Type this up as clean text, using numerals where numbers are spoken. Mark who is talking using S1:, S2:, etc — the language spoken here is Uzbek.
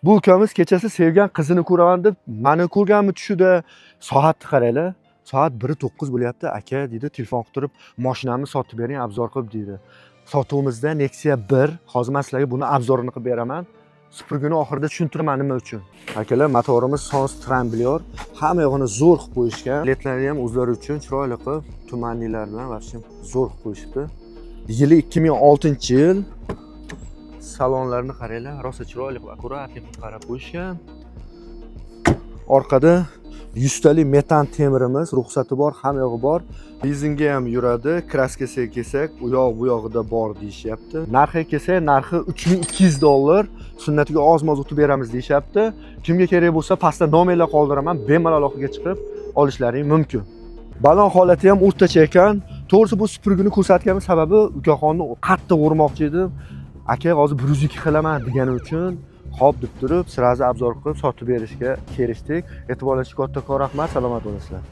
S1: Bu ukamiz kechasi sevgan qizini ko'raman deb meni ko'rganmi tushida soatni qaranglar. Soat 1:09 bo'lyapti. Aka dedi, telefon qilib turib, "Mashinamni sotib bering, obzor qilib" dedi. Sotuvimizda Nexia 1. Hozir men sizlarga buni obzorini qilib beraman. Supurgini oxirida tushuntiraman nima uchun. Akalar, motorimiz Sons Trambler. Hamma yog'ini zo'r qilib qo'yishgan. Ledlari ham o'zlari uchun chiroyli qilib, tumanlilar bilan vashim zo'r qilib qo'yishibdi. Yili 2006-yil. Salonlarni qaranglar, rosa chiroyli qilib, akkuratli qilib qarab qo'yishgan. Orqada 100 talik metan temirimiz, ruxsati bor, hamma yog'i bor. Lizinga ham yuradi. Kraskasiga kelsak, u yoq bu yog'ida bor deyishyapti. Narxiga kelsak, narxi $3200. Sunnatiga oz-moz o'tib beramiz deyishyapti. Kimga kerak bo'lsa, pastda nomerlar qoldiraman, bemalol aloqaga chiqib olishlaring mumkin. Balon holati ham o'rtacha ekan. To'g'risi bu supurgini ko'rsatganim sababi ukaxonni qattiq urmoqchi edim. Aka hozir 102 qilaman degani uchun xo'p deb turib, sirazi obzor qilib sotib berishga kelishdik. E'tiborlaringiz uchun kattakon rahmat. Salomat bo'lasizlar.